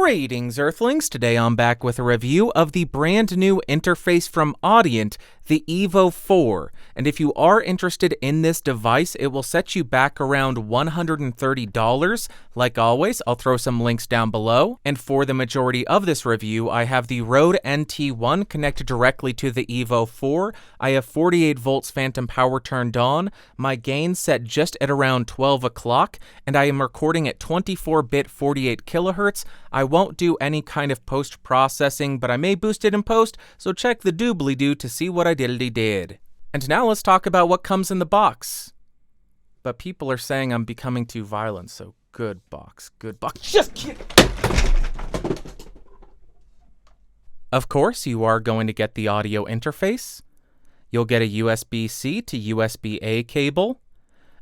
Greetings, Earthlings! Today I'm back with a review of the brand new interface from Audient, the Evo 4. And if you are interested in this device, it will set you back around $130. Like always, I'll throw some links down below. And for the majority of this review, I have the Rode NT1 connected directly to the Evo 4. I have 48 volts phantom power turned on, my gain set just at around 12 o'clock, and I am recording at 24-bit 48 kilohertz. I won't do any kind of post-processing, but I may boost it in post, so check the doobly-doo to see what I did. And now let's talk about what comes in the box. But people are saying I'm becoming too violent, so good box. Just kidding! Of course, you are going to get the audio interface. You'll get a USB-C to USB-A cable,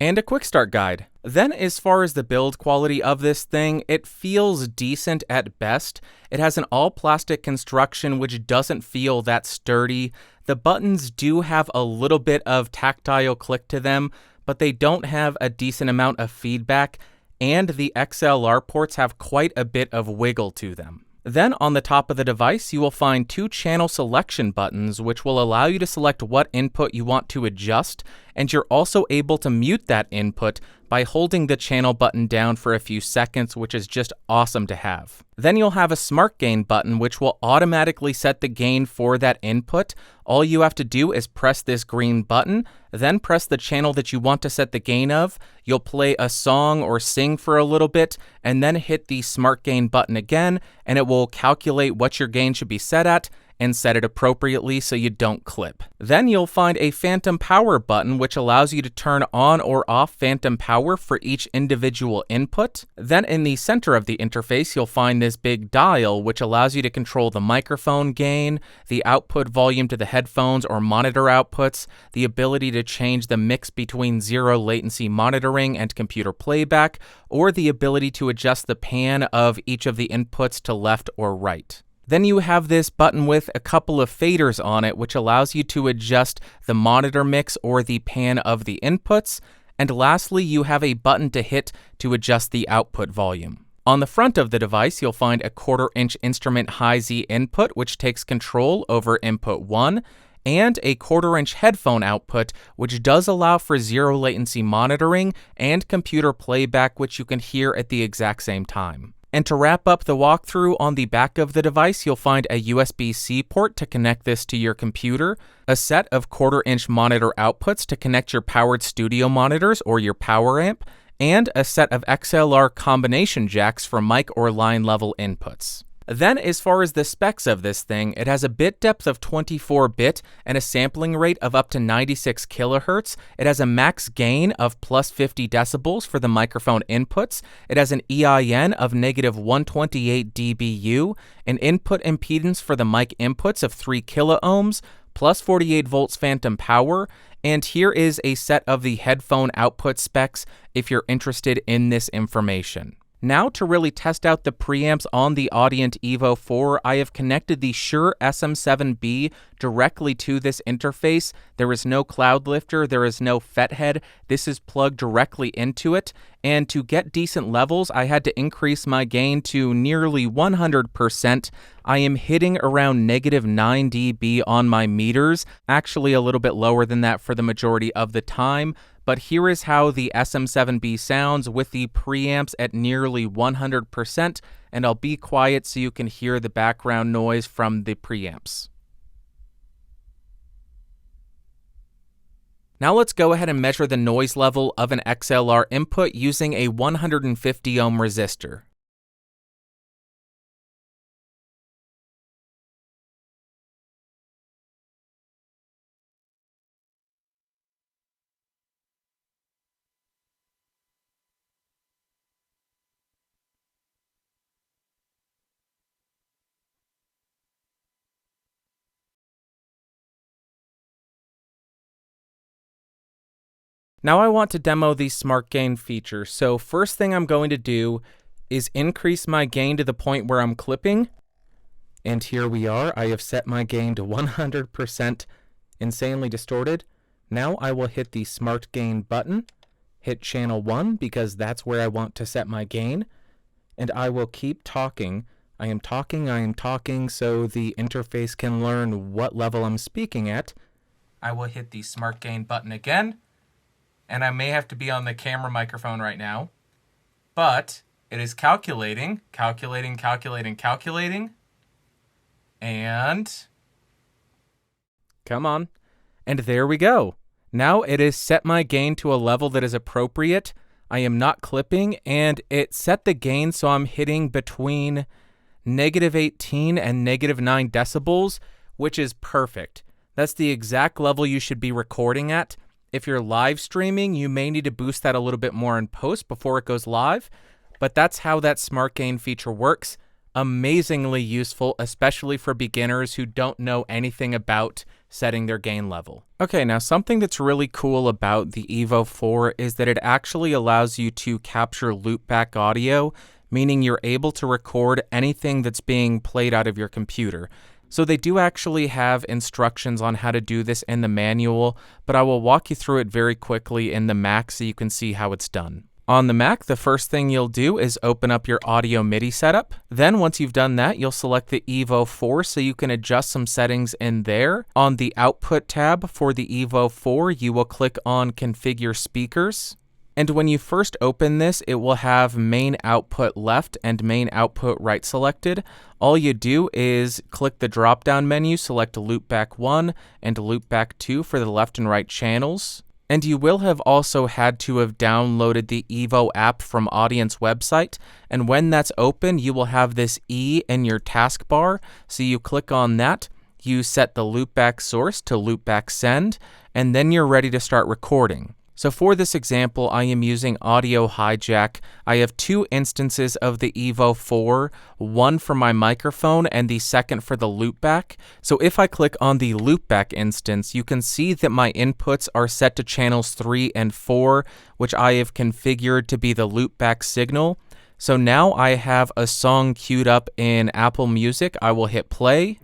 and a quick start guide. Then, as far as the build quality of this thing, it feels decent at best. It has an all-plastic construction which doesn't feel that sturdy. The buttons do have a little bit of tactile click to them, but they don't have a decent amount of feedback, and the XLR ports have quite a bit of wiggle to them. Then on the top of the device, you will find two channel selection buttons, which will allow you to select what input you want to adjust, and you're also able to mute that input by holding the channel button down for a few seconds, which is just awesome to have. Then you'll have a smart gain button, which will automatically set the gain for that input. All you have to do is press this green button, then press the channel that you want to set the gain of. You'll play a song or sing for a little bit, and then hit the smart gain button again, and it will calculate what your gain should be set at, and set it appropriately so you don't clip. Then you'll find a phantom power button which allows you to turn on or off phantom power for each individual input. Then in the center of the interface you'll find this big dial which allows you to control the microphone gain, the output volume to the headphones or monitor outputs, the ability to change the mix between zero latency monitoring and computer playback, or the ability to adjust the pan of each of the inputs to left or right. Then you have this button with a couple of faders on it, which allows you to adjust the monitor mix or the pan of the inputs. And lastly, you have a button to hit to adjust the output volume. On the front of the device, you'll find a 1/4-inch instrument high-Z input, which takes control over input 1, and a 1/4-inch headphone output, which does allow for zero latency monitoring and computer playback, which you can hear at the exact same time. And to wrap up the walkthrough, on the back of the device, you'll find a USB-C port to connect this to your computer, a set of 1/4-inch monitor outputs to connect your powered studio monitors or your power amp, and a set of XLR combination jacks for mic or line level inputs. Then, as far as the specs of this thing, it has a bit depth of 24-bit and a sampling rate of up to 96 kilohertz. It has a max gain of plus 50 decibels for the microphone inputs. It has an EIN of negative 128 dBu, an input impedance for the mic inputs of 3 kiloohms, plus 48 volts phantom power, and here is a set of the headphone output specs if you're interested in this information. Now, to really test out the preamps on the Audient Evo 4, I have connected the Shure SM7B directly to this interface. There is no Cloudlifter, there is no Fethead. This is plugged directly into it. And to get decent levels, I had to increase my gain to nearly 100%. I am hitting around negative 9 dB on my meters, actually a little bit lower than that for the majority of the time. But here is how the SM7B sounds with the preamps at nearly 100%, and I'll be quiet so you can hear the background noise from the preamps. Now let's go ahead and measure the noise level of an XLR input using a 150 ohm resistor. Now I want to demo the smart gain feature, so first thing I'm going to do is increase my gain to the point where I'm clipping, and here we are. I have set my gain to 100% insanely distorted. Now I will hit the smart gain button, hit channel 1 because that's where I want to set my gain, and I will keep talking I am talking so the interface can learn what level I'm speaking at. I will hit the smart gain button again, and I may have to be on the camera microphone right now, but it is calculating, and come on. And there we go. Now it has set my gain to a level that is appropriate. I am not clipping, and it set the gain so I'm hitting between -18 and -9 decibels, which is perfect. That's the exact level you should be recording at. If you're live streaming, you may need to boost that a little bit more in post before it goes live, but that's how that smart gain feature works. Amazingly useful, especially for beginners who don't know anything about setting their gain level. Okay, now something that's really cool about the Evo 4 is that it actually allows you to capture loopback audio, meaning you're able to record anything that's being played out of your computer. So they do actually have instructions on how to do this in the manual, but I will walk you through it very quickly in the Mac so you can see how it's done. On the Mac, the first thing you'll do is open up your audio MIDI setup. Then once you've done that, you'll select the Evo 4 so you can adjust some settings in there. On the Output tab for the Evo 4, you will click on Configure Speakers. And when you first open this, it will have main output left and main output right selected. All you do is click the drop-down menu, select Loopback 1 and Loopback 2 for the left and right channels. And you will have also had to have downloaded the Evo app from Audient's website. And when that's open, you will have this E in your taskbar. So you click on that, you set the loopback source to loopback send, and then you're ready to start recording. So for this example, I am using Audio Hijack. I have two instances of the Evo 4, one for my microphone and the second for the loopback. So if I click on the loopback instance, you can see that my inputs are set to channels 3 and 4, which I have configured to be the loopback signal. So now I have a song queued up in Apple Music. I will hit play.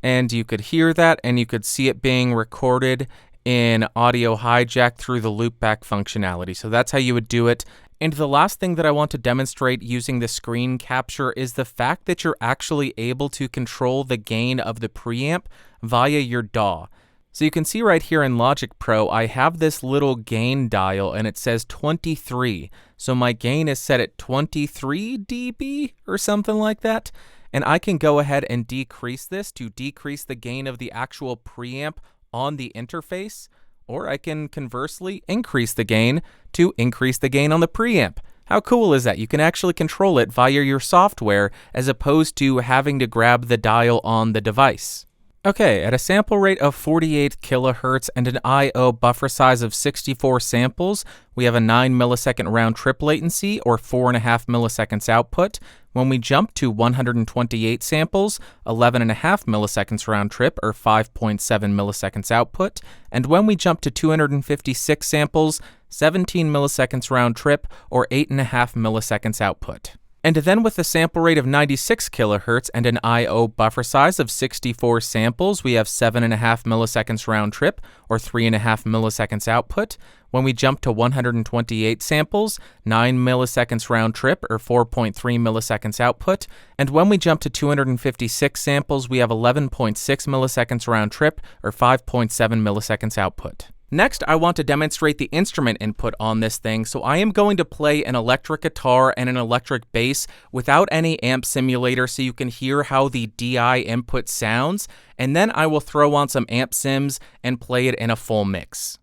And you could hear that, and you could see it being recorded in Audio Hijack through the loopback functionality. So that's how you would do it. And the last thing that I want to demonstrate using the screen capture is the fact that you're actually able to control the gain of the preamp via your DAW. So you can see right here in Logic Pro, I have this little gain dial and it says 23. So my gain is set at 23 dB or something like that. And I can go ahead and decrease this to decrease the gain of the actual preamp on the interface, or I can conversely increase the gain to increase the gain on the preamp. How cool is that? You can actually control it via your software as opposed to having to grab the dial on the device. Okay, at a sample rate of 48 kilohertz and an I/O buffer size of 64 samples, we have a 9 millisecond round trip latency or 4.5 milliseconds output. When we jump to 128 samples, 11.5 milliseconds round trip or 5.7 milliseconds output. And when we jump to 256 samples, 17 milliseconds round trip or 8.5 milliseconds output. And then with a sample rate of 96 kilohertz and an I/O buffer size of 64 samples, we have 7.5 milliseconds round trip or 3.5 milliseconds output. When we jump to 128 samples, 9 milliseconds round trip or 4.3 milliseconds output. And when we jump to 256 samples, we have 11.6 milliseconds round trip or 5.7 milliseconds output. Next, I want to demonstrate the instrument input on this thing, so I am going to play an electric guitar and an electric bass without any amp simulator so you can hear how the DI input sounds, and then I will throw on some amp sims and play it in a full mix.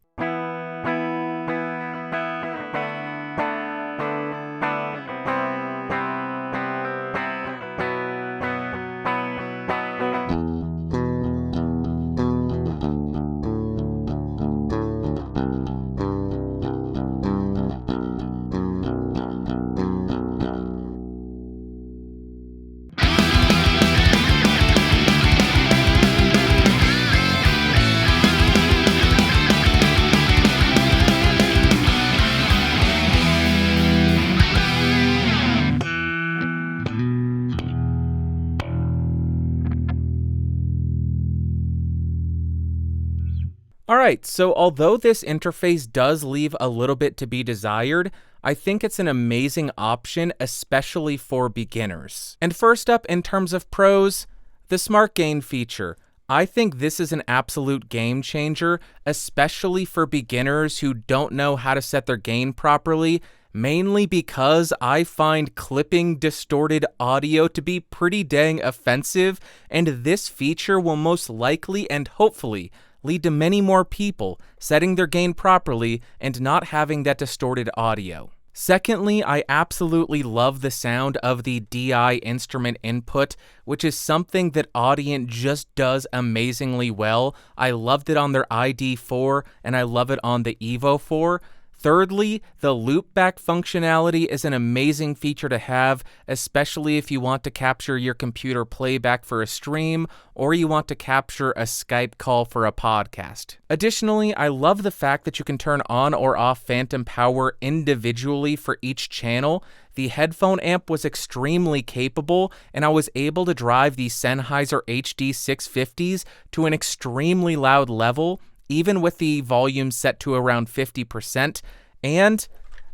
Alright, so although this interface does leave a little bit to be desired, I think it's an amazing option, especially for beginners. And first up, in terms of pros, the Smart Gain feature. I think this is an absolute game changer, especially for beginners who don't know how to set their gain properly, mainly because I find clipping distorted audio to be pretty dang offensive, and this feature will most likely and hopefully lead to many more people setting their gain properly and not having that distorted audio. Secondly, I absolutely love the sound of the DI instrument input, which is something that Audient just does amazingly well. I loved it on their ID4 and I love it on the Evo 4. Thirdly, the loopback functionality is an amazing feature to have, especially if you want to capture your computer playback for a stream or you want to capture a Skype call for a podcast. Additionally, I love the fact that you can turn on or off phantom power individually for each channel. The headphone amp was extremely capable, and I was able to drive the Sennheiser HD650s to an extremely loud level, even with the volume set to around 50%, and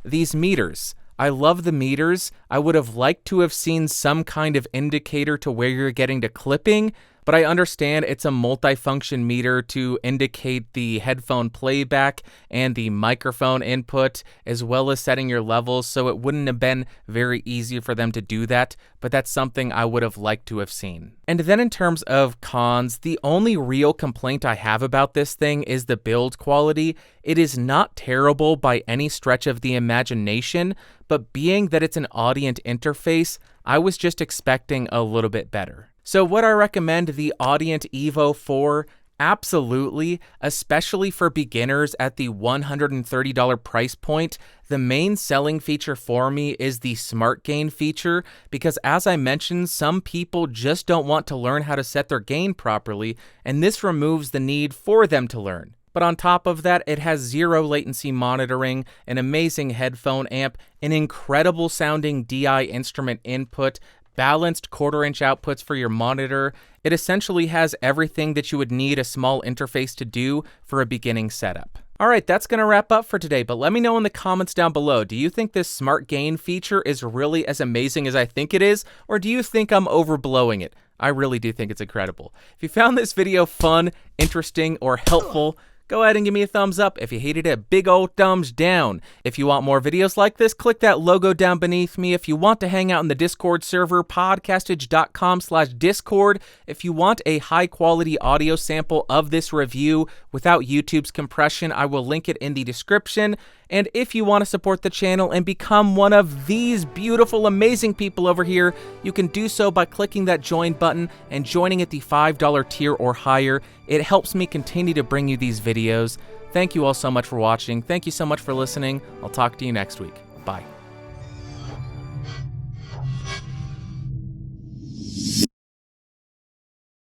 these meters. I love the meters. I would have liked to have seen some kind of indicator to where you're getting to clipping, but I understand it's a multifunction meter to indicate the headphone playback and the microphone input, as well as setting your levels, so it wouldn't have been very easy for them to do that, but that's something I would have liked to have seen. And then in terms of cons, the only real complaint I have about this thing is the build quality. It is not terrible by any stretch of the imagination, but being that it's an Audient interface, I was just expecting a little bit better. So would I recommend the Audient Evo 4? Absolutely, especially for beginners at the $130 price point. The main selling feature for me is the Smart Gain feature, because as I mentioned, some people just don't want to learn how to set their gain properly, and this removes the need for them to learn. But on top of that, it has zero latency monitoring, an amazing headphone amp, an incredible sounding DI instrument input, balanced 1/4-inch outputs for your monitor. It essentially has everything that you would need a small interface to do for a beginning setup. Alright, that's going to wrap up for today, but let me know in the comments down below, do you think this Smart Gain feature is really as amazing as I think it is, or do you think I'm overblowing it? I really do think it's incredible. If you found this video fun, interesting, or helpful, go ahead and give me a thumbs up. If you hated it, a big old thumbs down. If you want more videos like this, click that logo down beneath me. If you want to hang out in the Discord server, podcastage.com/discord. If you want a high quality audio sample of this review without YouTube's compression, I will link it in the description. And if you want to support the channel and become one of these beautiful, amazing people over here, you can do so by clicking that join button and joining at the $5 tier or higher. It helps me continue to bring you these videos. Thank you all so much for watching. Thank you so much for listening. I'll talk to you next week. Bye.